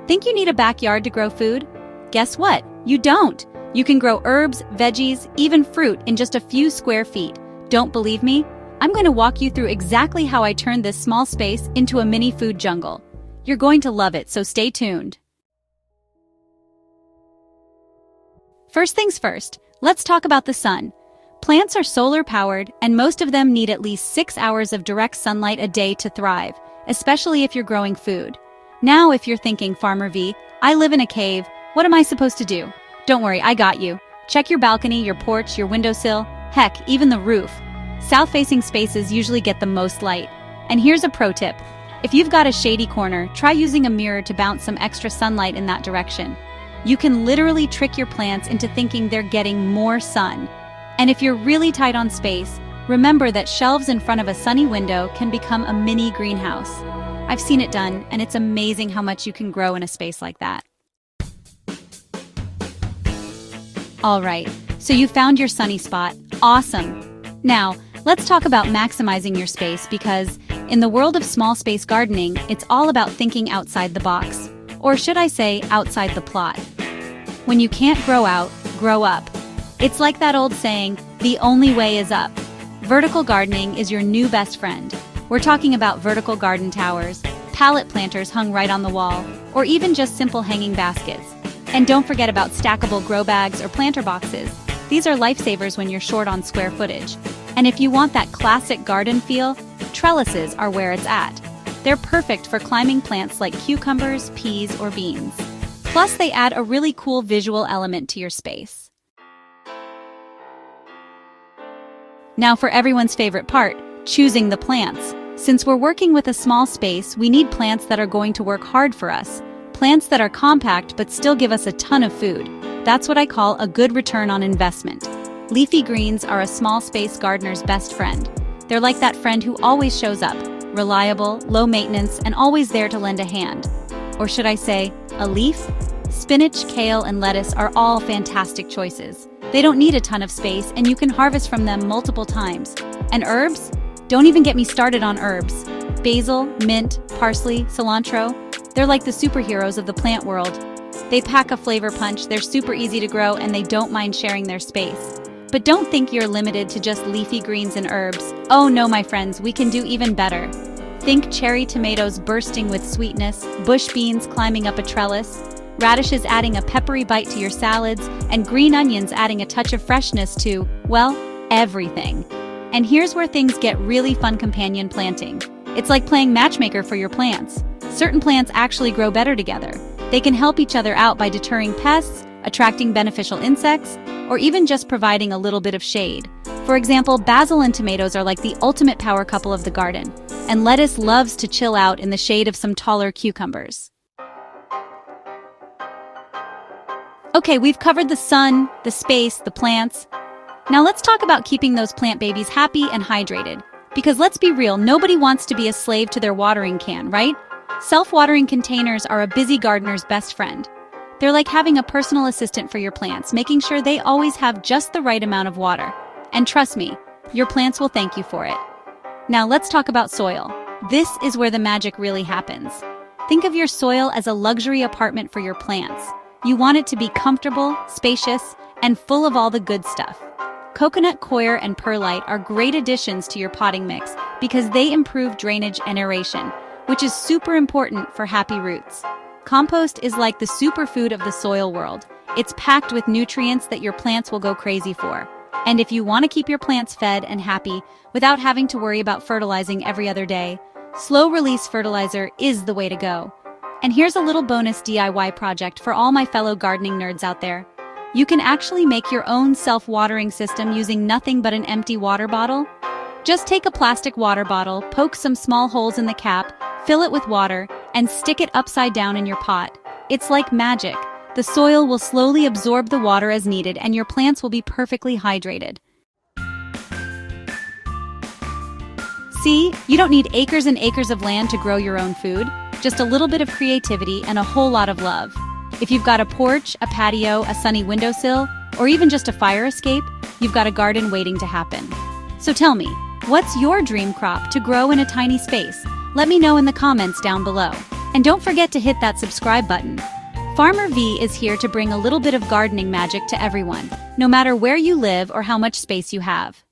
Think you need a backyard to grow food? Guess what? You don't. You can grow herbs, veggies, even fruit in just a few square feet. Don't believe me? I'm going to walk you through exactly how I turned this small space into a mini food jungle. You're going to love it, so stay tuned. First things first, let's talk about the sun. Plants are solar-powered, and most of them need at least 6 hours of direct sunlight a day to thrive, especially if you're growing food. Now, if you're thinking, FarmerVee, I live in a cave, what am I supposed to do? Don't worry, I got you. Check your balcony, your porch, your windowsill, heck, even the roof. South-facing spaces usually get the most light. And here's a pro tip. If you've got a shady corner, try using a mirror to bounce some extra sunlight in that direction. You can literally trick your plants into thinking they're getting more sun. And if you're really tight on space, remember that shelves in front of a sunny window can become a mini greenhouse. I've seen it done, and it's amazing how much you can grow in a space like that. All right, so you found your sunny spot. Awesome! Now, let's talk about maximizing your space because in the world of small space gardening, it's all about thinking outside the box. Or should I say, outside the plot. When you can't grow out, grow up. It's like that old saying, the only way is up. Vertical gardening is your new best friend. We're talking about vertical garden towers, pallet planters hung right on the wall, or even just simple hanging baskets. And don't forget about stackable grow bags or planter boxes. These are lifesavers when you're short on square footage. And if you want that classic garden feel, trellises are where it's at. They're perfect for climbing plants like cucumbers, peas, or beans. Plus, they add a really cool visual element to your space. Now for everyone's favorite part, choosing the plants. Since we're working with a small space, we need plants that are going to work hard for us. Plants that are compact but still give us a ton of food. That's what I call a good return on investment. Leafy greens are a small space gardener's best friend. They're like that friend who always shows up, reliable, low maintenance, and always there to lend a hand. Or should I say, a leaf? Spinach, kale, and lettuce are all fantastic choices. They don't need a ton of space, and you can harvest from them multiple times. And herbs? Don't even get me started on herbs. Basil, mint, parsley, cilantro, they're like the superheroes of the plant world. They pack a flavor punch, they're super easy to grow, and they don't mind sharing their space. But don't think you're limited to just leafy greens and herbs. Oh no, my friends, we can do even better. Think cherry tomatoes bursting with sweetness, bush beans climbing up a trellis, radishes adding a peppery bite to your salads, and green onions adding a touch of freshness to, well, everything. And here's where things get really fun: companion planting. It's like playing matchmaker for your plants. Certain plants actually grow better together. They can help each other out by deterring pests, attracting beneficial insects, or even just providing a little bit of shade. For example, basil and tomatoes are like the ultimate power couple of the garden, and lettuce loves to chill out in the shade of some taller cucumbers. Okay, we've covered the sun, the space, the plants. Now let's talk about keeping those plant babies happy and hydrated. Because let's be real, nobody wants to be a slave to their watering can, right? Self-watering containers are a busy gardener's best friend. They're like having a personal assistant for your plants, making sure they always have just the right amount of water. And trust me, your plants will thank you for it. Now let's talk about soil. This is where the magic really happens. Think of your soil as a luxury apartment for your plants. You want it to be comfortable, spacious, and full of all the good stuff. Coconut coir and perlite are great additions to your potting mix because they improve drainage and aeration, which is super important for happy roots. Compost is like the superfood of the soil world. It's packed with nutrients that your plants will go crazy for. And if you want to keep your plants fed and happy without having to worry about fertilizing every other day, slow-release fertilizer is the way to go. And here's a little bonus DIY project for all my fellow gardening nerds out there. You can actually make your own self-watering system using nothing but an empty water bottle. Just take a plastic water bottle, poke some small holes in the cap, fill it with water, and stick it upside down in your pot. It's like magic. The soil will slowly absorb the water as needed, and your plants will be perfectly hydrated. See, you don't need acres and acres of land to grow your own food. Just a little bit of creativity and a whole lot of love. If you've got a porch, a patio, a sunny windowsill, or even just a fire escape, you've got a garden waiting to happen. So tell me, what's your dream crop to grow in a tiny space? Let me know in the comments down below. And don't forget to hit that subscribe button. FarmerVee is here to bring a little bit of gardening magic to everyone, no matter where you live or how much space you have.